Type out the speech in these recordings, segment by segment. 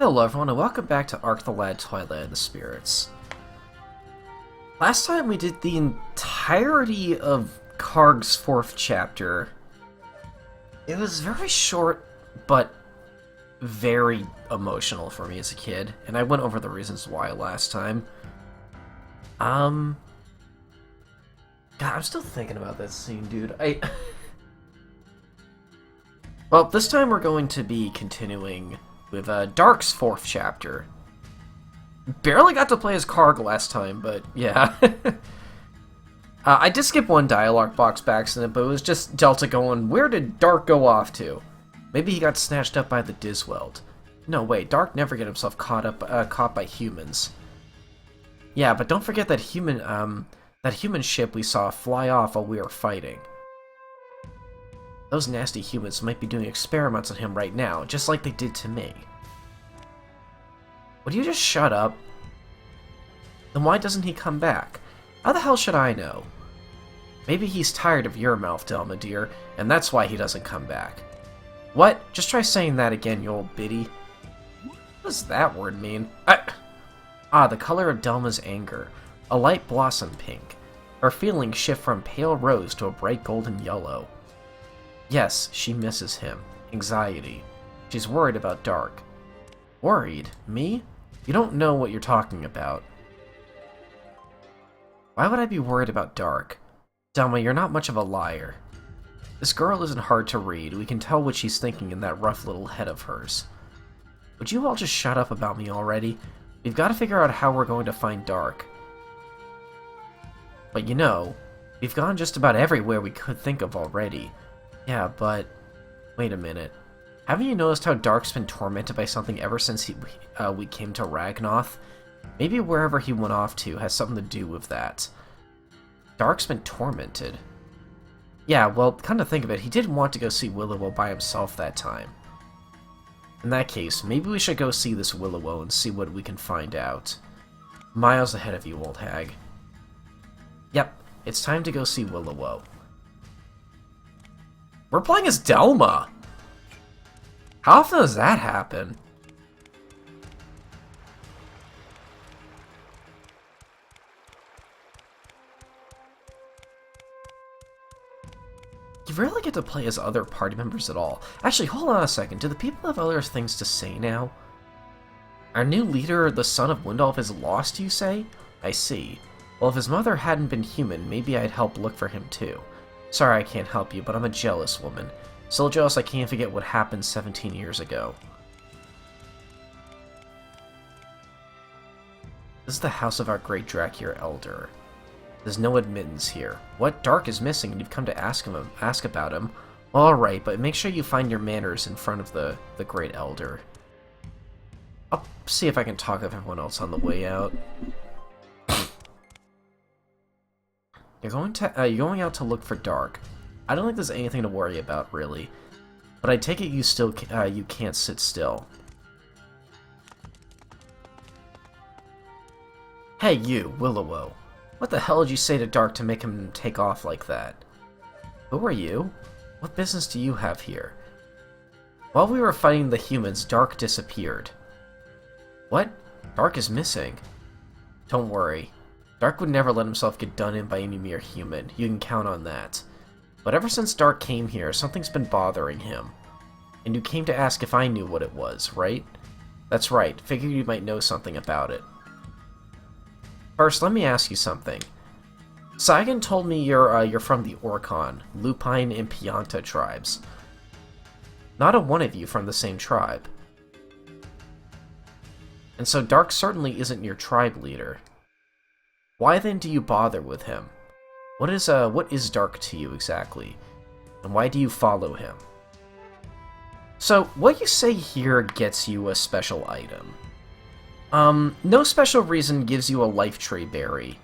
Hello everyone and welcome back to Arc the Lad Twilight and the Spirits. Last time we did the entirety of Karg's 4th chapter. It was very short, but very emotional for me as a kid, and I went over the reasons why last time. God, I'm still thinking about that scene, dude. Well, this time we're going to be continuing with Dark's 4th chapter. Barely got to play as Karg last time, but yeah. I did skip one dialogue box by accident, but it was just Delta going, where did Dark go off to? Maybe he got snatched up by the Disweld. No, wait, Dark never get himself caught by humans. Yeah, but don't forget that human ship we saw fly off while we were fighting. Those nasty humans might be doing experiments on him right now, just like they did to me. Would you just shut up? Then why doesn't he come back? How the hell should I know? Maybe he's tired of your mouth, Delma dear, and that's why he doesn't come back. What? Just try saying that again, you old biddy. What does that word mean? The color of Delma's anger. A light blossom pink. Her feelings shift from pale rose to a bright golden yellow. Yes, she misses him. Anxiety. She's worried about Dark. Worried? Me? You don't know what you're talking about. Why would I be worried about Dark? Delma, you're not much of a liar. This girl isn't hard to read. We can tell what she's thinking in that rough little head of hers. Would you all just shut up about me already? We've got to figure out how we're going to find Dark. But you know, we've gone just about everywhere we could think of already. Yeah, but... wait a minute. Haven't you noticed how Dark's been tormented by something ever since we came to Ragnoth? Maybe wherever he went off to has something to do with that. Dark's been tormented. Yeah, well, come to think of it, he didn't want to go see Willowo by himself that time. In that case, maybe we should go see this Willowo and see what we can find out. Miles ahead of you, old hag. Yep, it's time to go see Willowo. We're playing as Delma! How often does that happen? You rarely get to play as other party members at all. Actually, hold on a second. Do the people have other things to say now? Our new leader, the son of Windolf, is lost, you say? I see. Well, if his mother hadn't been human, maybe I'd help look for him too. Sorry I can't help you, but I'm a jealous woman. So jealous I can't forget what happened 17 years ago. This is the house of our great Dracula Elder. There's no admittance here. What? Dark is missing and you've come to ask about him? Well, alright, but make sure you find your manners in front of the great Elder. I'll see if I can talk with everyone else on the way out. You're going out to look for Dark. I don't think there's anything to worry about, really. But I take it you can't sit still. Hey you, Willowo. What the hell did you say to Dark to make him take off like that? Who are you? What business do you have here? While we were fighting the humans, Dark disappeared. What? Dark is missing. Don't worry. Dark would never let himself get done in by any mere human. You can count on that. But ever since Dark came here, something's been bothering him. And you came to ask if I knew what it was, right? That's right. Figured you might know something about it. First, let me ask you something. Saigon told me you're from the Orcon, Lupine, and Pianta tribes. Not a one of you from the same tribe. And so Dark certainly isn't your tribe leader. Why then do you bother with him? What is Dark to you exactly? And why do you follow him? So, what you say here gets you a special item. No special reason gives you a life tree berry.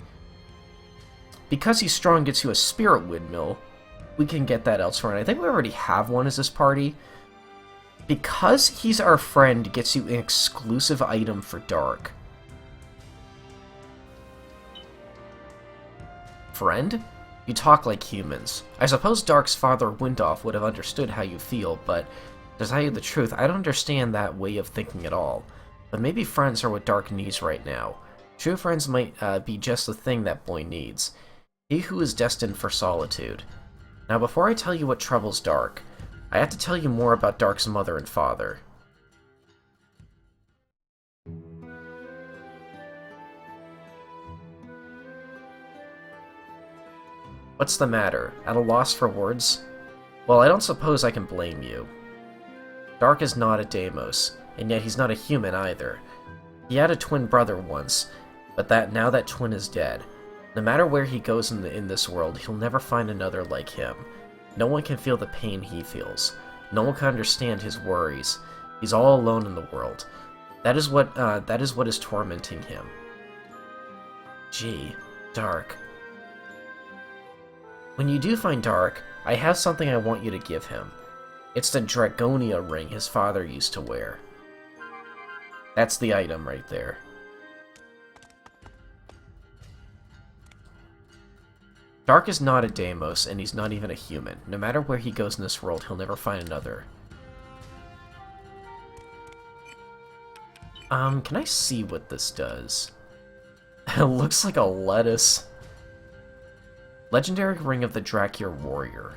Because he's strong gets you a spirit windmill. We can get that elsewhere, and I think we already have one as this party. Because he's our friend gets you an exclusive item for Dark. Friend? You talk like humans. I suppose Dark's father Windolf would have understood how you feel, but to tell you the truth, I don't understand that way of thinking at all. But maybe friends are what Dark needs right now. True friends might be just the thing that boy needs. He who is destined for solitude. Now before I tell you what troubles Dark, I have to tell you more about Dark's mother and father. What's the matter? At a loss for words? Well, I don't suppose I can blame you. Dark is not a Deimos, and yet he's not a human either. He had a twin brother once, but now that twin is dead. No matter where he goes in this world, he'll never find another like him. No one can feel the pain he feels. No one can understand his worries. He's all alone in the world. That is what is tormenting him. Gee, Dark. When you do find Dark, I have something I want you to give him. It's the Dragonia ring his father used to wear. That's the item right there. Dark is not a Deimos, and he's not even a human. No matter where he goes in this world, he'll never find another. Can I see what this does? It looks like a lettuce. Legendary Ring of the Drakir Warrior.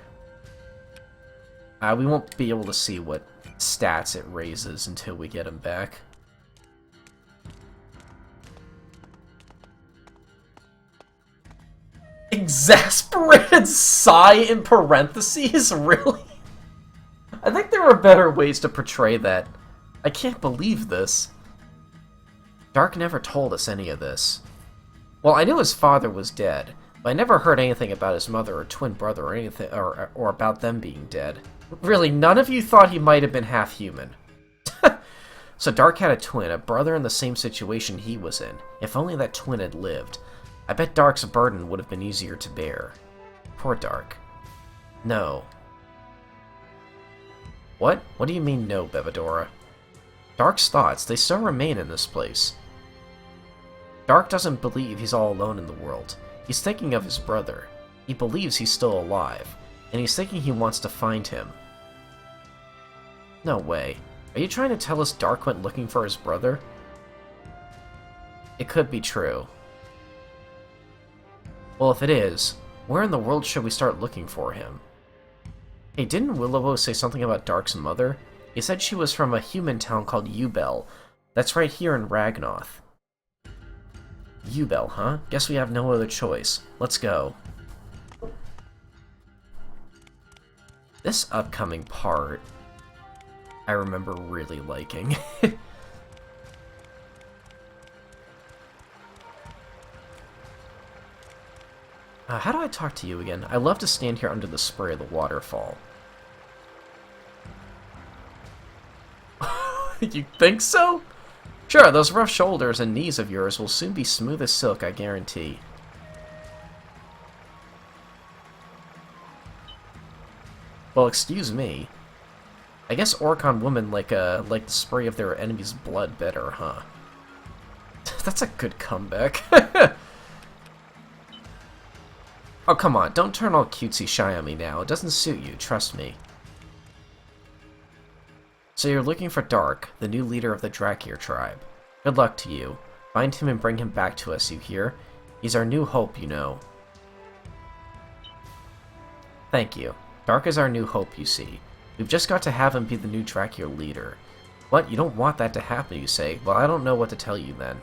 We won't be able to see what stats it raises until we get him back. Exasperated sigh in parentheses? Really? I think there are better ways to portray that. I can't believe this. Dark never told us any of this. Well, I knew his father was dead, but I never heard anything about his mother or twin brother or anything, or about them being dead. Really, none of you thought he might have been half human. So Dark had a twin, a brother in the same situation he was in. If only that twin had lived. I bet Dark's burden would have been easier to bear. Poor Dark. No. What? What do you mean no, Bebedora? Dark's thoughts, they still remain in this place. Dark doesn't believe he's all alone in the world. He's thinking of his brother. He believes he's still alive, and he's thinking he wants to find him. No way. Are you trying to tell us Dark went looking for his brother? It could be true. Well, if it is, where in the world should we start looking for him? Hey, didn't Willow say something about Dark's mother? He said she was from a human town called Ubel. That's right here in Ragnoth. Ubel, huh? Guess we have no other choice. Let's go. This upcoming part, I remember really liking. How do I talk to you again? I love to stand here under the spray of the waterfall. You think so? Sure, those rough shoulders and knees of yours will soon be smooth as silk, I guarantee. Well, excuse me. I guess Orcon women like the spray of their enemy's blood better, huh? That's a good comeback. Oh, come on, don't turn all cutesy shy on me now. It doesn't suit you, trust me. So you're looking for Dark, the new leader of the Drakir tribe. Good luck to you. Find him and bring him back to us, you hear? He's our new hope, you know. Thank you. Dark is our new hope, you see. We've just got to have him be the new Drakir leader. What? You don't want that to happen, you say? Well, I don't know what to tell you then.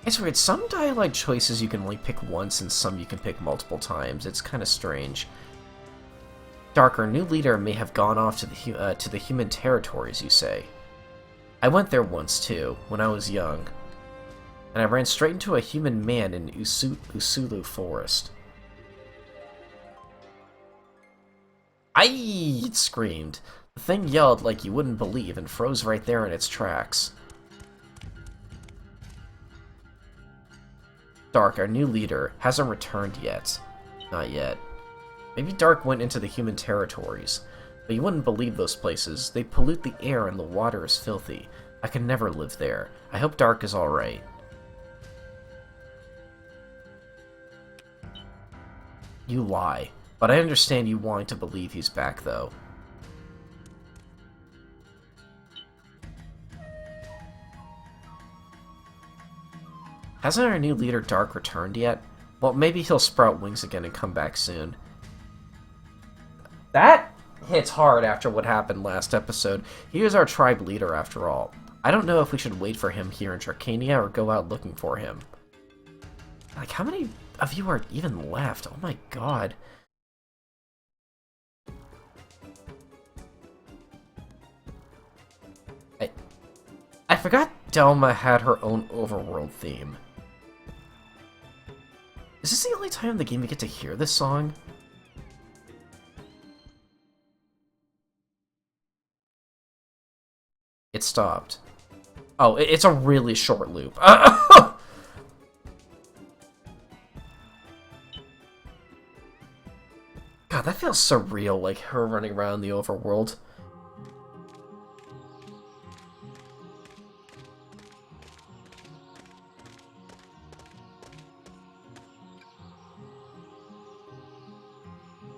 It's weird, some dialogue choices you can only pick once and some you can pick multiple times. It's kind of strange. Dark, our new leader, may have gone off to the human territories, you say. I went there once, too, when I was young. And I ran straight into a human man in Usulu Forest. Aye! It screamed. The thing yelled like you wouldn't believe and froze right there in its tracks. Dark, our new leader, hasn't returned yet. Not yet. Maybe Dark went into the human territories, but you wouldn't believe those places. They pollute the air and the water is filthy. I could never live there. I hope Dark is alright. You lie, but I understand you wanting to believe he's back, though. Hasn't our new leader Dark returned yet? Well, maybe he'll sprout wings again and come back soon. That hits hard after what happened last episode. He is our tribe leader after all. I don't know if we should wait for him here in Dracania or go out looking for him. Like, how many of you are even left? Oh my god. I forgot Delma had her own overworld theme. Is this the only time in the game we get to hear this song? It stopped. Oh, it's a really short loop. God, that feels surreal, like her running around the overworld.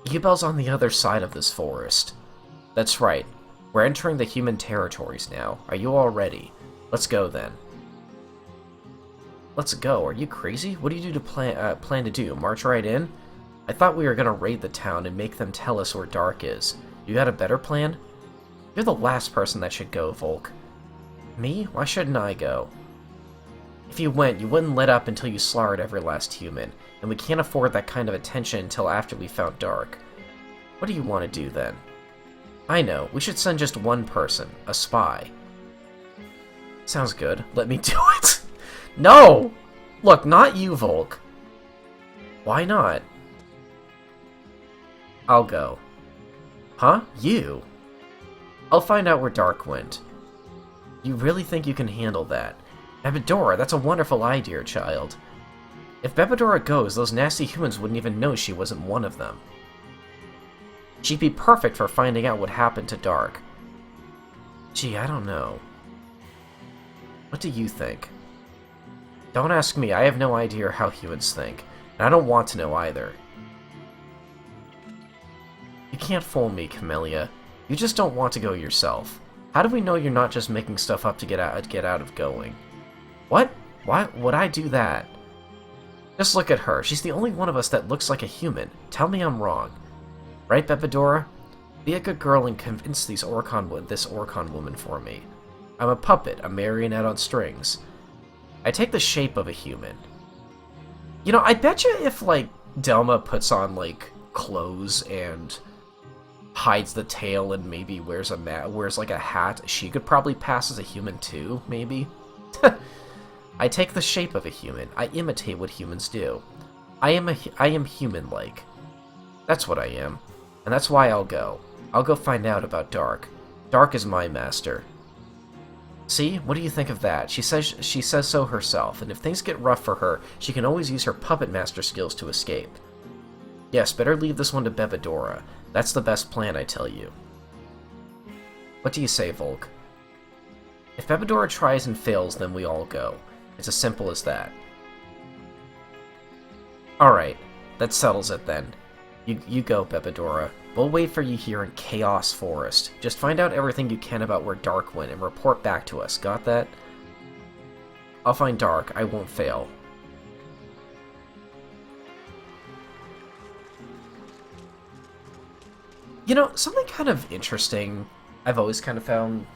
Yubel's on the other side of this forest. That's right. We're entering the human territories now. Are you all ready? Let's go then. Let's go. Are you crazy? What do you do to plan to do? March right in? I thought we were gonna raid the town and make them tell us where Dark is. You got a better plan? You're the last person that should go, Volk. Me? Why shouldn't I go? If you went, you wouldn't let up until you slaughtered every last human, and we can't afford that kind of attention until after we found Dark. What do you want to do then? I know, we should send just one person, a spy. Sounds good. Let me do it. No! Look, not you, Volk. Why not? I'll go. Huh? You? I'll find out where Dark went. You really think you can handle that? Bebedora, that's a wonderful idea, child. If Bebedora goes, those nasty humans wouldn't even know she wasn't one of them. She'd be perfect for finding out what happened to Dark. Gee, I don't know. What do you think? Don't ask me, I have no idea how humans think, and I don't want to know either. You can't fool me, Camellia. You just don't want to go yourself. How do we know you're not just making stuff up to get out of going? What? Why would I do that? Just look at her. She's the only one of us that looks like a human. Tell me I'm wrong. Right, Bebedora? Be a good girl and convince this Orcon woman for me. I'm a puppet, a marionette on strings. I take the shape of a human. You know, I bet you if, like, Delma puts on, like, clothes and hides the tail and maybe wears like a hat, she could probably pass as a human too, maybe? I take the shape of a human. I imitate what humans do. I am human-like. That's what I am. And that's why I'll go. I'll go find out about Dark. Dark is my master. See? What do you think of that? She says so herself, and if things get rough for her, she can always use her puppet master skills to escape. Yes, better leave this one to Bebedora. That's the best plan, I tell you. What do you say, Volk? If Bebedora tries and fails, then we all go. It's as simple as that. Alright, that settles it then. You go, Bebedora. We'll wait for you here in Chaos Forest. Just find out everything you can about where Dark went and report back to us. Got that? I'll find Dark. I won't fail. You know, something kind of interesting I've always kind of found...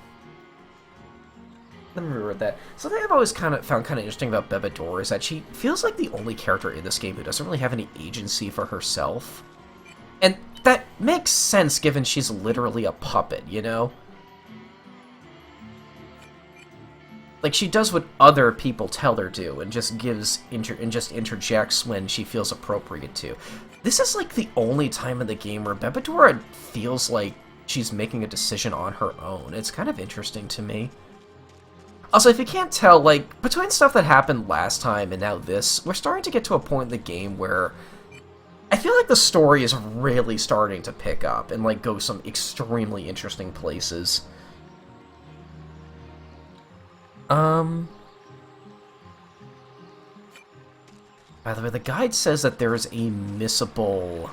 Let me reword that. Something I've always found kind of interesting about Bebedora is that she feels like the only character in this game who doesn't really have any agency for herself. And that makes sense given she's literally a puppet, you know? Like, she does what other people tell her to, and just interjects when she feels appropriate to. This is like the only time in the game where Bebedora feels like she's making a decision on her own. It's kind of interesting to me. Also, if you can't tell, like, between stuff that happened last time and now this, we're starting to get to a point in the game where I feel like the story is really starting to pick up and, like, go some extremely interesting places. By the way, the guide says that there is a missable...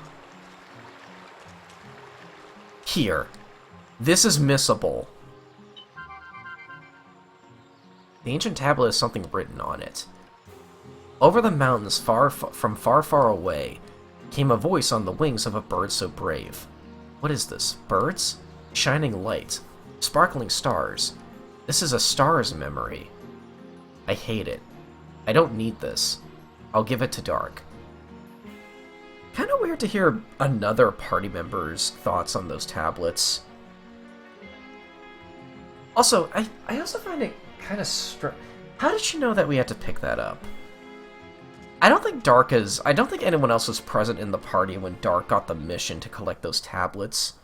Here. This is missable. The ancient tablet has something written on it. Over the mountains from far, far away came a voice on the wings of a bird so brave. What is this? Birds? Shining light. Sparkling stars. This is a star's memory. I hate it. I don't need this. I'll give it to Dark. Kinda weird to hear another party member's thoughts on those tablets. Also, I also find it kind of strange. How did she know that we had to pick that up? I don't think anyone else was present in the party when Dark got the mission to collect those tablets.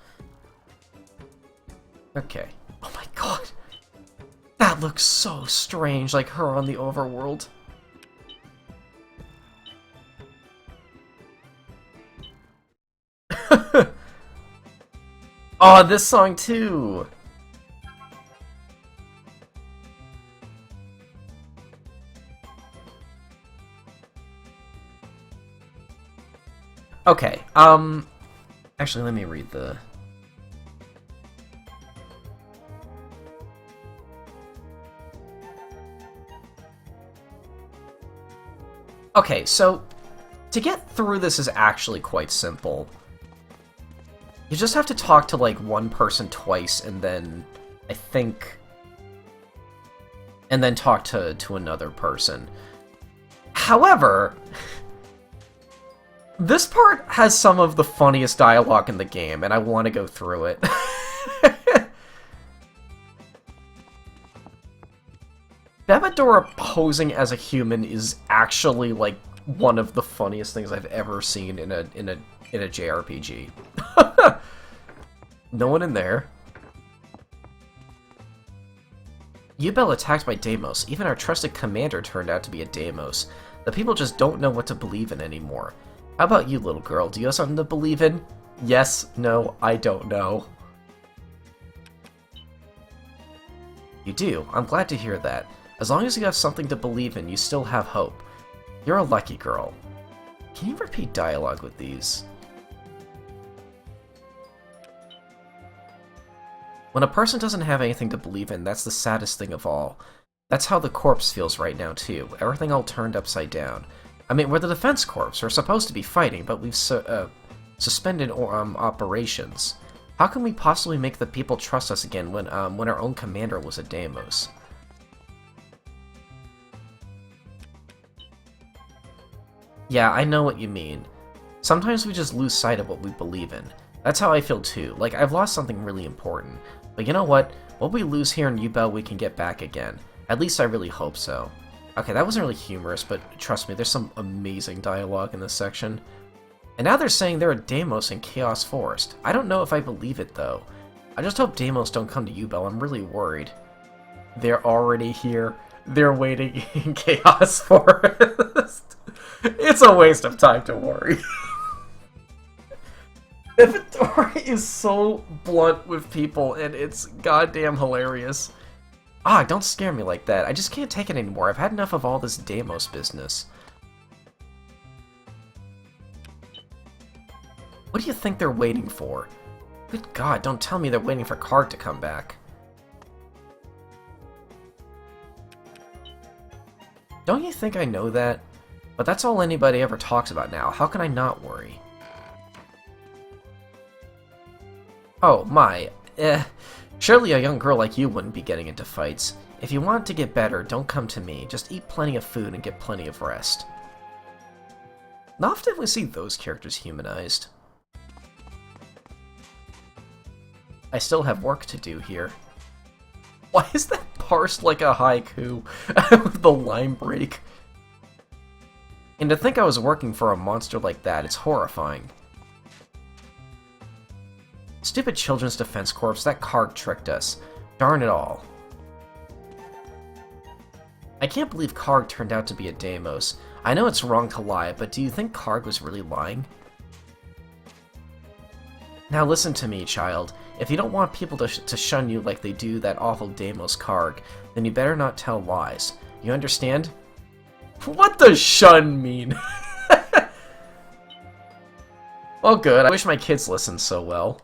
Okay. Oh my god. That looks so strange, like her on the overworld. Oh, this song too! Okay, actually, let me read the... Okay, so, to get through this is actually quite simple. You just have to talk to, like, one person twice, and then, I think... and then talk to another person. However... this part has some of the funniest dialogue in the game, and I want to go through it. Bebedora posing as a human is actually, like, one of the funniest things I've ever seen in a JRPG. No one in there. Yubel attacked by Deimos. Even our trusted commander turned out to be a Deimos. The people just don't know what to believe in anymore. How about you, little girl? Do you have something to believe in? Yes, no, I don't know. You do. I'm glad to hear that. As long as you have something to believe in, you still have hope. You're a lucky girl. Can you repeat dialogue with these? When a person doesn't have anything to believe in, that's the saddest thing of all. That's how the corpse feels right now, too. Everything all turned upside down. I mean, we're the Defense Corps. We're supposed to be fighting, but we've suspended operations. How can we possibly make the people trust us again when our own commander was a Deimos? Yeah, I know what you mean. Sometimes we just lose sight of what we believe in. That's how I feel too. Like, I've lost something really important. But you know what? What we lose here in Yubel, we can get back again. At least I really hope so. Okay, that wasn't really humorous, but trust me, there's some amazing dialogue in this section. And now they're saying they're a Deimos in Chaos Forest. I don't know if I believe it, though. I just hope Deimos don't come to Yubel. I'm really worried. They're already here. They're waiting in Chaos Forest. It's a waste of time to worry. Bebedora is so blunt with people, and it's goddamn hilarious. Ah, don't scare me like that. I just can't take it anymore. I've had enough of all this Deimos business. What do you think they're waiting for? Good God, don't tell me they're waiting for Karg to come back. Don't you think I know that? But that's all anybody ever talks about now. How can I not worry? Oh, my. Surely a young girl like you wouldn't be getting into fights. If you want to get better, don't come to me. Just eat plenty of food and get plenty of rest. Not often we see those characters humanized. I still have work to do here. Why is that parsed like a haiku with the line break? And to think I was working for a monster like that, it's horrifying. Stupid Children's Defense Corps, that Karg tricked us. Darn it all. I can't believe Karg turned out to be a Deimos. I know it's wrong to lie, but do you think Karg was really lying? Now listen to me, child. If you don't want people to shun you like they do that awful Deimos Karg, then you better not tell lies. You understand? What does shun mean? Well, good. I wish my kids listened so well.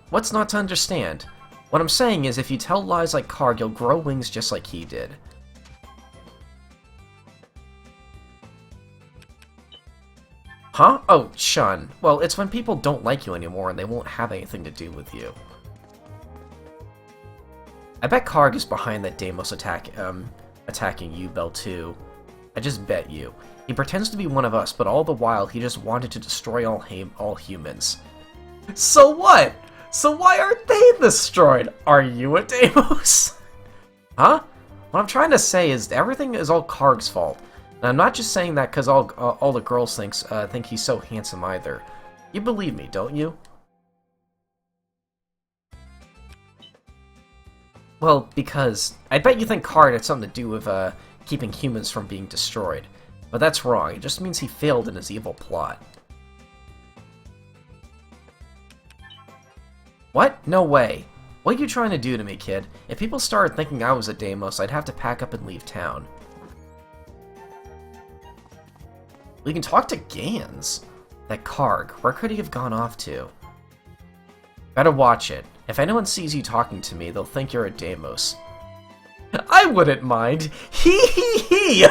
What's not to understand? What I'm saying is, if you tell lies like Karg, you'll grow wings just like he did. Huh? Oh, shun. Well, it's when people don't like you anymore and they won't have anything to do with you. I bet Karg is behind that Deimos attacking you, Bell, too. I just bet you. He pretends to be one of us, but all the while he just wanted to destroy all humans. So what? So why aren't they destroyed? Are you a Deimos? Huh? What I'm trying to say is everything is all Karg's fault. And I'm not just saying that because all the girls think he's so handsome either. You believe me, don't you? Well, because I bet you think Karg had something to do with keeping humans from being destroyed. But that's wrong. It just means he failed in his evil plot. What? No way. What are you trying to do to me, kid? If people started thinking I was a Deimos, I'd have to pack up and leave town. We can talk to Gans. That Karg, where could he have gone off to? Better watch it. If anyone sees you talking to me, they'll think you're a Deimos. I wouldn't mind. Hee hee hee!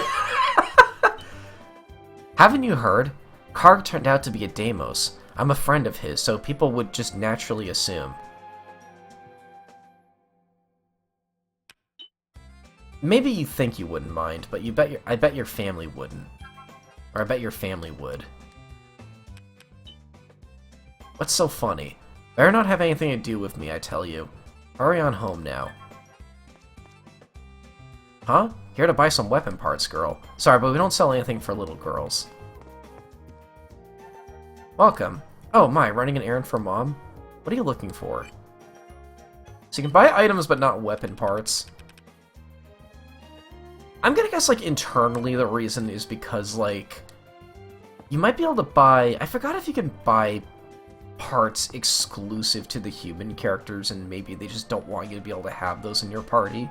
Haven't you heard? Karg turned out to be a Deimos. I'm a friend of his, so people would just naturally assume. Maybe you think you wouldn't mind, but I bet your family wouldn't. Or I bet your family would. What's so funny? Better not have anything to do with me, I tell you. Hurry on home now. Huh? Here to buy some weapon parts, girl. Sorry, but we don't sell anything for little girls. Welcome. Oh my, running an errand for Mom? What are you looking for? So you can buy items but not weapon parts. I'm gonna guess, like, internally the reason is because, like, you might be able to buy... I forgot if you can buy parts exclusive to the human characters, and maybe they just don't want you to be able to have those in your party.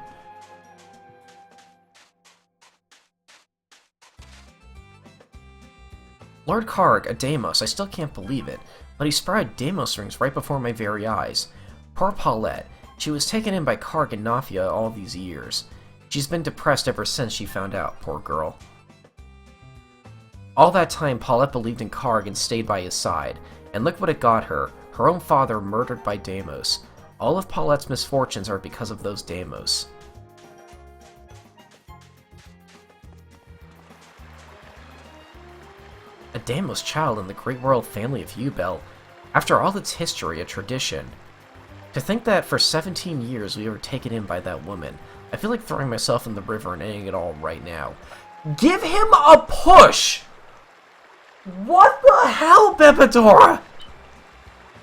Lord Karg, a Deimos, I still can't believe it, but he sprouted Deimos rings right before my very eyes. Poor Paulette. She was taken in by Karg and Nafia all these years. She's been depressed ever since she found out, poor girl. All that time, Paulette believed in Karg and stayed by his side, and look what it got her, her own father murdered by Deimos. All of Paulette's misfortunes are because of those Deimos. A Deimos child in the great royal family of Yubel. After all its history, a tradition. To think that for 17 years we were taken in by that woman, I feel like throwing myself in the river and ending it all right now. Give him a push! What the hell, Bebedora?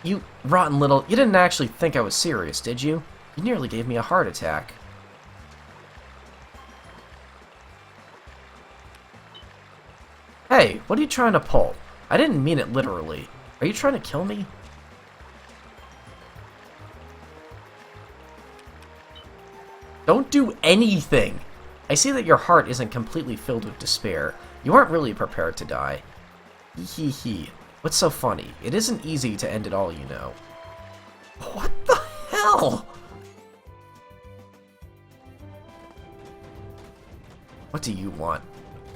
You rotten little... You didn't actually think I was serious, did you? You nearly gave me a heart attack. Hey, what are you trying to pull? I didn't mean it literally. Are you trying to kill me? Don't do anything! I see that your heart isn't completely filled with despair. You aren't really prepared to die. Hee hee hee. What's so funny? It isn't easy to end it all, you know. What the hell? What do you want?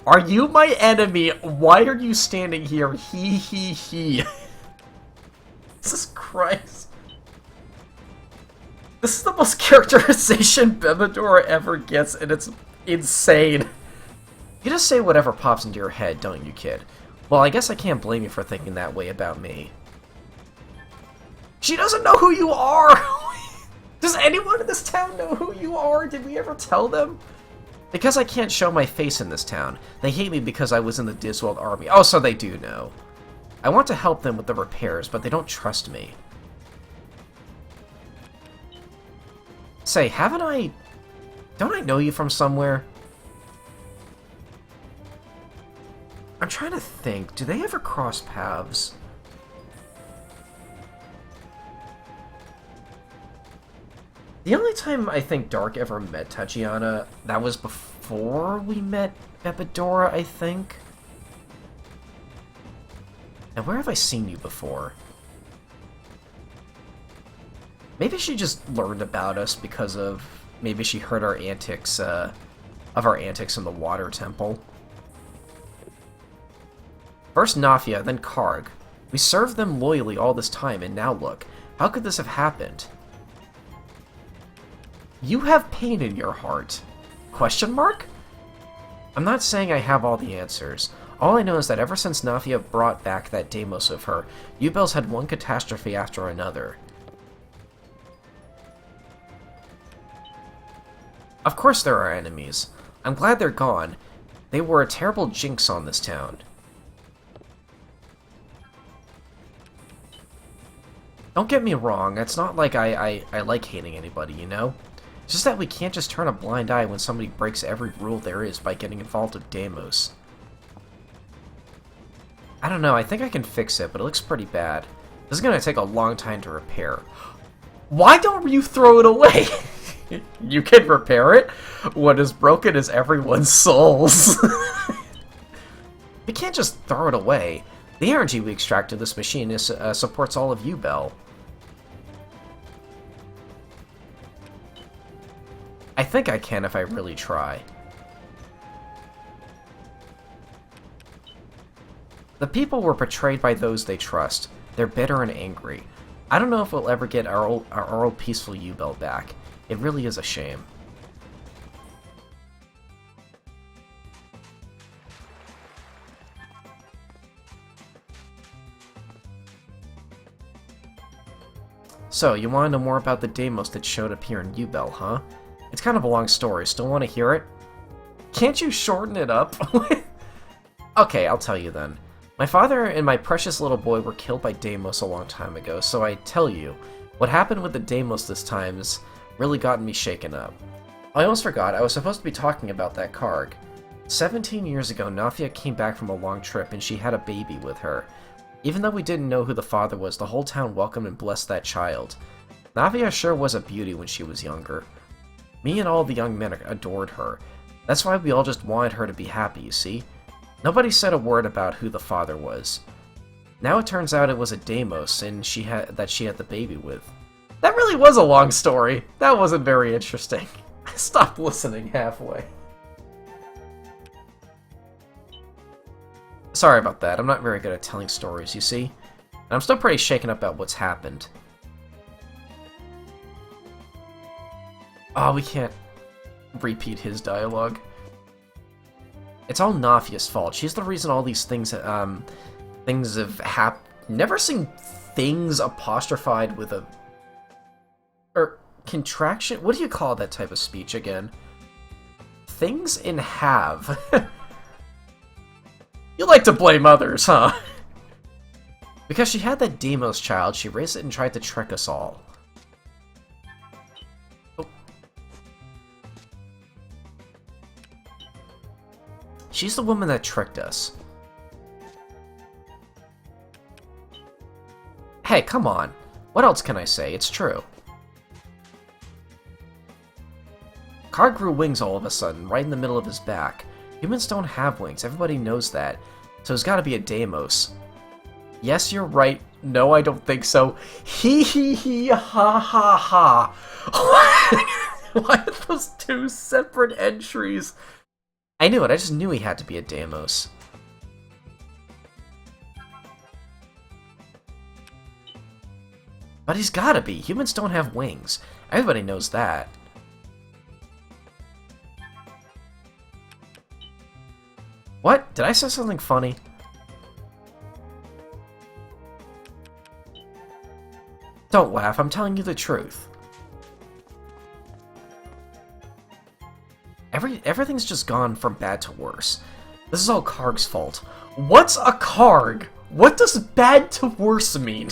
Are you my enemy? Why are you standing here? Hee hee hee. Jesus Christ. This is the most characterization Bebedora ever gets, and it's insane. You just say whatever pops into your head, don't you, kid? Well, I guess I can't blame you for thinking that way about me. She doesn't know who you are! Does anyone in this town know who you are? Did we ever tell them? Because I can't show my face in this town. They hate me because I was in the Diswald army. Oh, so they do know. I want to help them with the repairs, but they don't trust me. Say, haven't I... Don't I know you from somewhere? I'm trying to think. Do they ever cross paths? The only time I think Dark ever met Tatiana, that was before we met Bebedora, I think. Now, where have I seen you before? Maybe she just learned about us because of... Maybe she heard our antics, of our antics in the water temple. First Nafia, then Karg. We served them loyally all this time, and now look. How could this have happened? You have pain in your heart. Question mark? I'm not saying I have all the answers. All I know is that ever since Nafia brought back that Deimos of her, Yubel's had one catastrophe after another. Of course there are enemies. I'm glad they're gone. They were a terrible jinx on this town. Don't get me wrong, it's not like I like hating anybody, you know? It's just that we can't just turn a blind eye when somebody breaks every rule there is by getting involved with Deimos. I don't know, I think I can fix it, but it looks pretty bad. This is gonna take a long time to repair. Why don't you throw it away? You can repair it? What is broken is everyone's souls. You can't just throw it away. The energy we extract of this machine is, supports all of Yubel. I think I can if I really try. The people were betrayed by those they trust. They're bitter and angry. I don't know if we'll ever get our old peaceful Yubel back. It really is a shame. So, you want to know more about the Deimos that showed up here in Yubel, huh? It's kind of a long story. Still want to hear it? Can't you shorten it up? Okay, I'll tell you then. My father and my precious little boy were killed by Deimos a long time ago, so I tell you, what happened with the Deimos this time's really gotten me shaken up. I almost forgot, I was supposed to be talking about that Karg. 17 years ago, Nafia came back from a long trip and she had a baby with her. Even though we didn't know who the father was, the whole town welcomed and blessed that child. Nafia sure was a beauty when she was younger. Me and all the young men adored her. That's why we all just wanted her to be happy, you see? Nobody said a word about who the father was. Now it turns out it was a Deimos and she had the baby with. That really was a long story. That wasn't very interesting. I stopped listening halfway. Sorry about that. I'm not very good at telling stories, you see? And I'm still pretty shaken up about what's happened. Oh, we can't repeat his dialogue. It's all Nafia's fault. She's the reason all these things have happened. Never seen things apostrophed with a... or contraction? What do you call that type of speech again? Things in have. You like to blame others, huh? Because she had that Deimos child, she raised it and tried to trick us all. Oh. She's the woman that tricked us. Hey, come on. What else can I say? It's true. Karg grew wings all of a sudden, right in the middle of his back. Humans don't have wings, everybody knows that. So it's gotta be a Deimos. Yes, you're right. No, I don't think so. Hee hee hee, ha ha ha. Why are those two separate entries? I knew it, I just knew he had to be a Deimos. But he's gotta be. Humans don't have wings. Everybody knows that. What? Did I say something funny? Don't laugh, I'm telling you the truth. Everything's just gone from bad to worse. This is all Karg's fault. What's a Karg? What does bad to worse mean?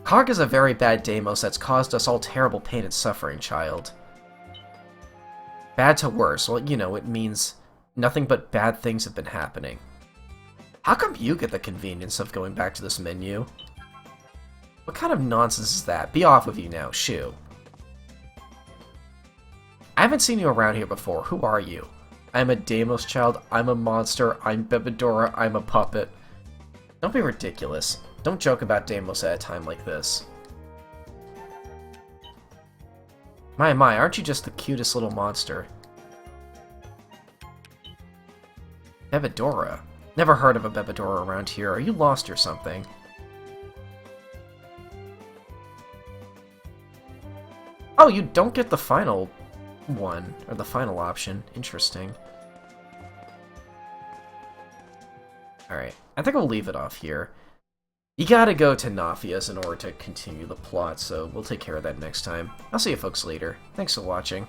Karg is a very bad Deimos that's caused us all terrible pain and suffering, child. Bad to worse, well, you know, it means nothing but bad things have been happening. How come you get the convenience of going back to this menu? What kind of nonsense is that? Be off with you now, shoo. I haven't seen you around here before. Who are you? I'm a Deimos child, I'm a monster, I'm Bebedora, I'm a puppet. Don't be ridiculous. Don't joke about Deimos at a time like this. My, aren't you just the cutest little monster? Bebedora. Never heard of a Bebedora around here. Are you lost or something? Oh, you don't get the final one, or the final option. Interesting. Alright, I think we'll leave it off here. You gotta go to Nafia's in order to continue the plot, so we'll take care of that next time. I'll see you folks later. Thanks for watching.